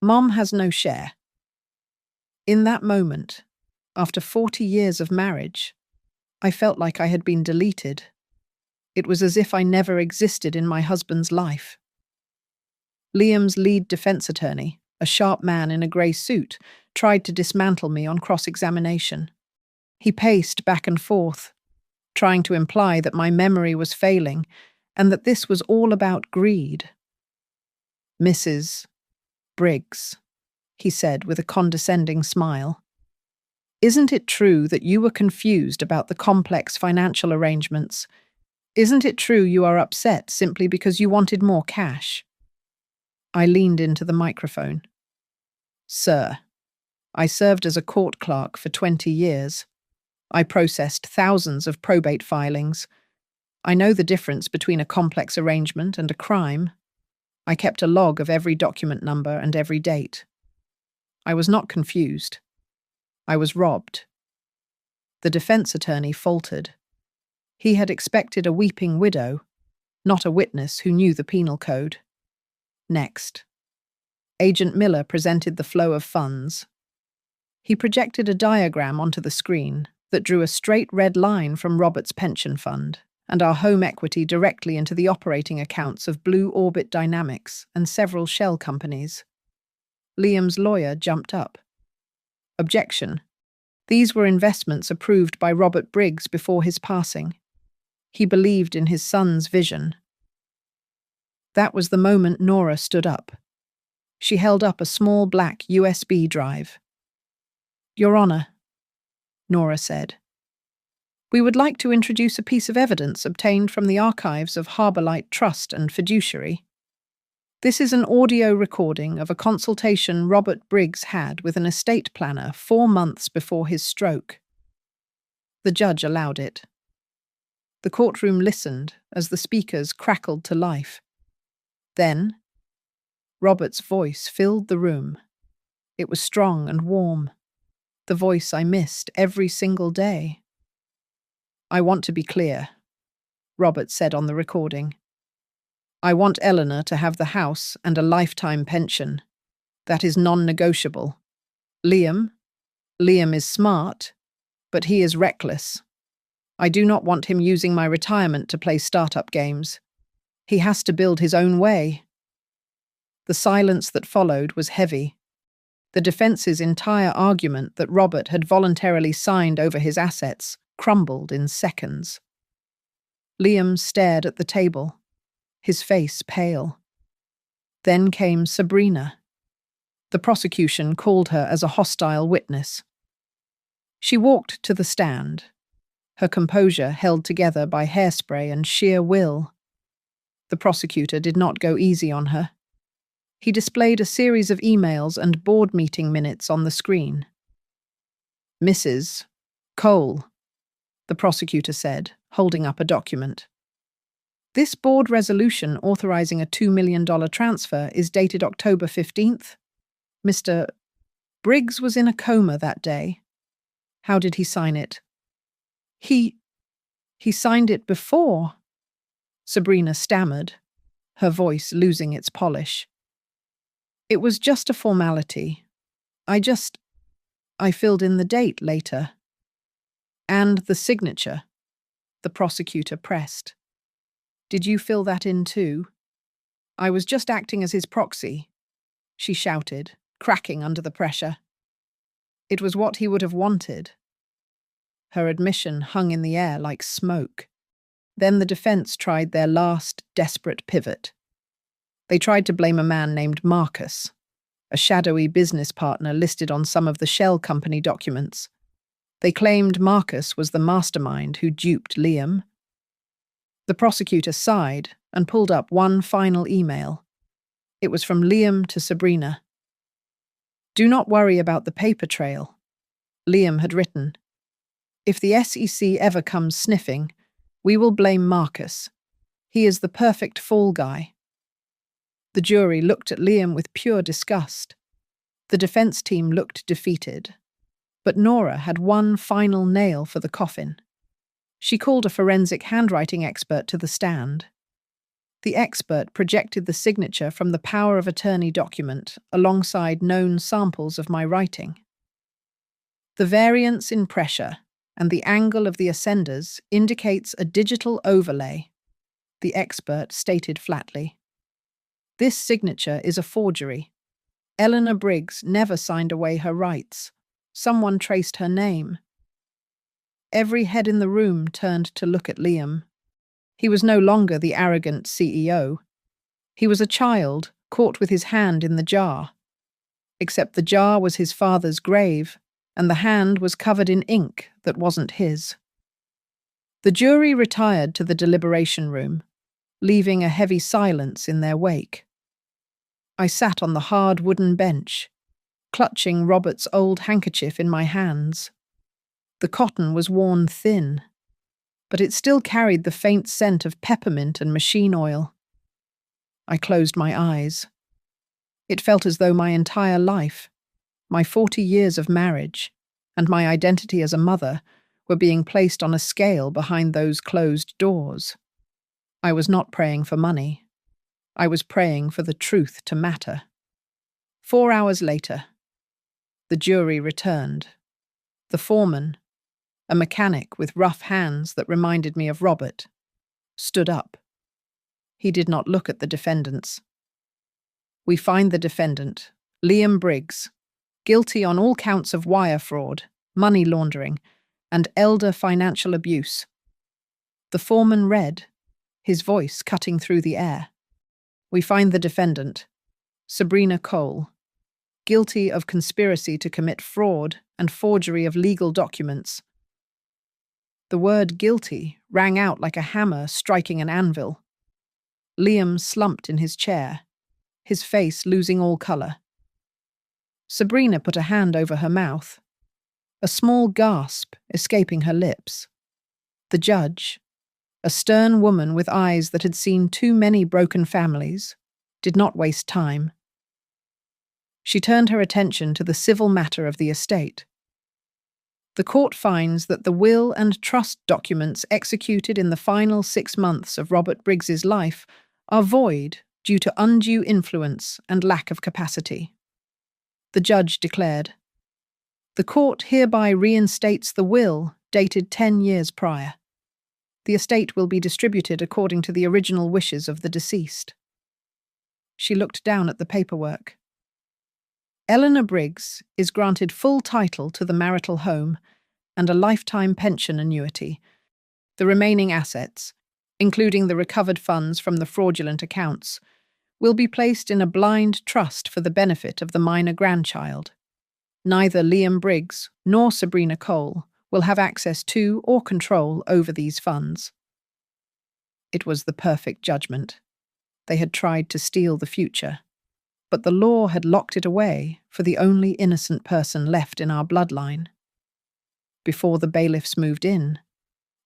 'Mom has no share.' In that moment, after 40 years of marriage, I felt like I had been deleted. It was as if I never existed in my husband's life." Liam's lead defense attorney, a sharp man in a grey suit, tried to dismantle me on cross-examination. He paced back and forth, trying to imply that my memory was failing and that this was all about greed. "Mrs. Briggs," he said with a condescending smile, "isn't it true that you were confused about the complex financial arrangements? Isn't it true you are upset simply because you wanted more cash?" I leaned into the microphone. "Sir, I served as a court clerk for 20 years. I processed thousands of probate filings. I know the difference between a complex arrangement and a crime. I kept a log of every document number and every date. I was not confused. I was robbed." The defense attorney faltered. He had expected a weeping widow, not a witness who knew the penal code. Next. Agent Miller presented the flow of funds. He projected a diagram onto the screen that drew a straight red line from Robert's pension fund and our home equity directly into the operating accounts of Blue Orbit Dynamics and several shell companies. Liam's lawyer jumped up. Objection. These were investments approved by Robert Briggs before his passing. He believed in his son's vision. That was the moment Nora stood up. She held up a small black USB drive. "Your Honor," Nora said, "we would like to introduce a piece of evidence obtained from the archives of Harbourlight Trust and Fiduciary. This is an audio recording of a consultation Robert Briggs had with an estate planner 4 months before his stroke." The judge allowed it. The courtroom listened as the speakers crackled to life. Then, Robert's voice filled the room. It was strong and warm, the voice I missed every single day. "I want to be clear," Robert said on the recording. "I want Eleanor to have the house and a lifetime pension. That is non-negotiable. Liam is smart, but he is reckless. I do not want him using my retirement to play startup games. He has to build his own way." The silence that followed was heavy. The defense's entire argument that Robert had voluntarily signed over his assets crumbled in seconds. Liam stared at the table, his face pale. Then came Sabrina. The prosecution called her as a hostile witness. She walked to the stand, her composure held together by hairspray and sheer will. The prosecutor did not go easy on her. He displayed a series of emails and board meeting minutes on the screen. "Mrs. Cole," the prosecutor said, holding up a document. "This board resolution authorizing a $2 million transfer is dated October 15th. Mr. Briggs was in a coma that day. How did he sign it?" He signed it before," Sabrina stammered, her voice losing its polish. "It was just a formality. I filled in the date later." "And the signature," the prosecutor pressed. "Did you fill that in too?" "I was just acting as his proxy," she shouted, cracking under the pressure. "It was what he would have wanted." Her admission hung in the air like smoke. Then the defense tried their last desperate pivot. They tried to blame a man named Marcus, a shadowy business partner listed on some of the shell company documents. They claimed Marcus was the mastermind who duped Liam. The prosecutor sighed and pulled up one final email. It was from Liam to Sabrina. "Do not worry about the paper trail," Liam had written. "If the SEC ever comes sniffing, we will blame Marcus. He is the perfect fall guy." The jury looked at Liam with pure disgust. The defense team looked defeated. But Nora had one final nail for the coffin. She called a forensic handwriting expert to the stand. The expert projected the signature from the power of attorney document alongside known samples of my writing. "The variance in pressure and the angle of the ascenders indicates a digital overlay," the expert stated flatly. "This signature is a forgery. Eleanor Briggs never signed away her rights. Someone traced her name." Every head in the room turned to look at Liam. He was no longer the arrogant CEO. He was a child caught with his hand in the jar. Except the jar was his father's grave, and the hand was covered in ink that wasn't his. The jury retired to the deliberation room, leaving a heavy silence in their wake. I sat on the hard wooden bench, clutching Robert's old handkerchief in my hands. The cotton was worn thin, but it still carried the faint scent of peppermint and machine oil. I closed my eyes. It felt as though my entire life, my 40 years of marriage, and my identity as a mother were being placed on a scale behind those closed doors. I was not praying for money. I was praying for the truth to matter. 4 hours later, the jury returned. The foreman, a mechanic with rough hands that reminded me of Robert, stood up. He did not look at the defendants. We find the defendant, Liam Briggs, guilty on all counts of wire fraud, money laundering, and elder financial abuse. The foreman read, his voice cutting through the air. We find the defendant, Sabrina Cole, guilty of conspiracy to commit fraud and forgery of legal documents. The word guilty rang out like a hammer striking an anvil. Liam slumped in his chair, his face losing all colour. Sabrina put a hand over her mouth, a small gasp escaping her lips. The judge, a stern woman with eyes that had seen too many broken families, did not waste time. She turned her attention to the civil matter of the estate. The court finds that the will and trust documents executed in the final 6 months of Robert Briggs's life are void due to undue influence and lack of capacity. The judge declared, "The court hereby reinstates the will dated 10 years prior. The estate will be distributed according to the original wishes of the deceased." She looked down at the paperwork. Eleanor Briggs is granted full title to the marital home and a lifetime pension annuity. The remaining assets, including the recovered funds from the fraudulent accounts, will be placed in a blind trust for the benefit of the minor grandchild. Neither Liam Briggs nor Sabrina Cole will have access to or control over these funds. It was the perfect judgment. They had tried to steal the future, but the law had locked it away for the only innocent person left in our bloodline. Before the bailiffs moved in,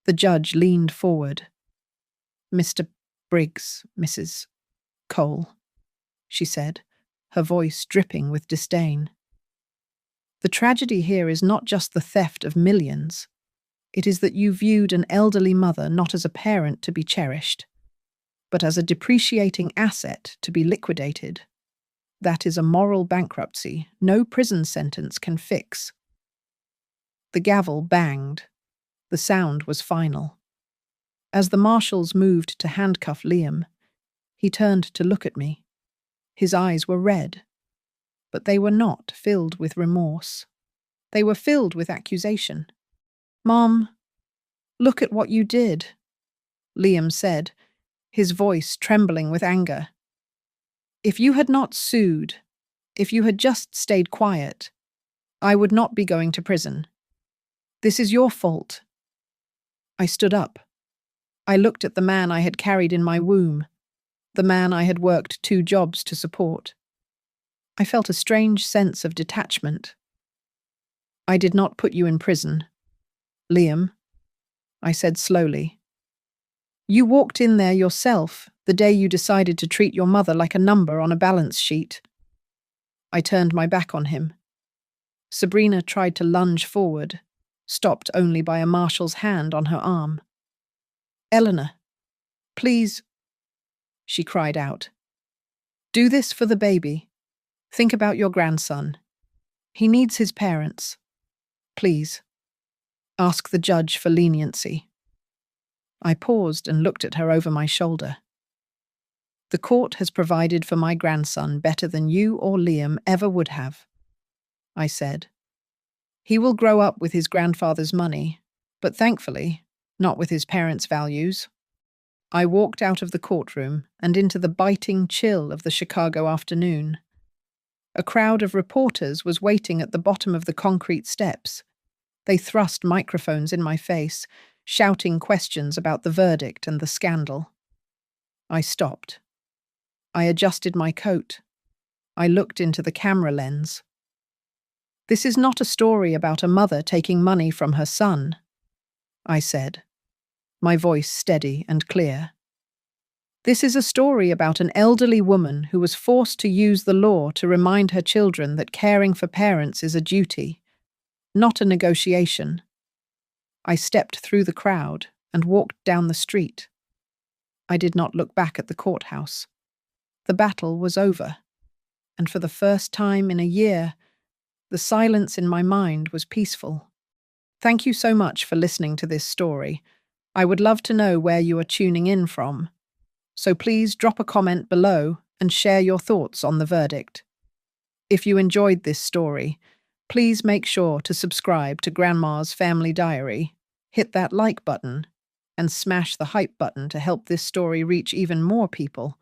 the judge leaned forward. "Mr. Briggs, Mrs. Cole," she said, her voice dripping with disdain. "The tragedy here is not just the theft of millions. It is that you viewed an elderly mother not as a parent to be cherished, but as a depreciating asset to be liquidated. That is a moral bankruptcy no prison sentence can fix." The gavel banged. The sound was final. As the marshals moved to handcuff Liam, he turned to look at me. His eyes were red, but they were not filled with remorse. They were filled with accusation. "Mom, look at what you did," Liam said, his voice trembling with anger. "If you had not sued, if you had just stayed quiet, I would not be going to prison. This is your fault." I stood up. I looked at the man I had carried in my womb, the man I had worked 2 jobs to support. I felt a strange sense of detachment. "I did not put you in prison, Liam," I said slowly. "You walked in there yourself the day you decided to treat your mother like a number on a balance sheet." I turned my back on him. Sabrina tried to lunge forward, stopped only by a marshal's hand on her arm. "Eleanor, please," she cried out. "Do this for the baby. Think about your grandson. He needs his parents. Please. Ask the judge for leniency." I paused and looked at her over my shoulder. "The court has provided for my grandson better than you or Liam ever would have," I said. "He will grow up with his grandfather's money, but thankfully, not with his parents' values." I walked out of the courtroom and into the biting chill of the Chicago afternoon. A crowd of reporters was waiting at the bottom of the concrete steps. They thrust microphones in my face, shouting questions about the verdict and the scandal. I stopped. I adjusted my coat. I looked into the camera lens. "This is not a story about a mother taking money from her son," I said, my voice steady and clear. "This is a story about an elderly woman who was forced to use the law to remind her children that caring for parents is a duty, not a negotiation." I stepped through the crowd and walked down the street. I did not look back at the courthouse. The battle was over. and for the first time in a year, the silence in my mind was peaceful. Thank you so much for listening to this story. I would love to know where you are tuning in from, so please drop a comment below and share your thoughts on the verdict. If you enjoyed this story, please make sure to subscribe to Grandma's Family Diary, hit that like button, and smash the hype button to help this story reach even more people.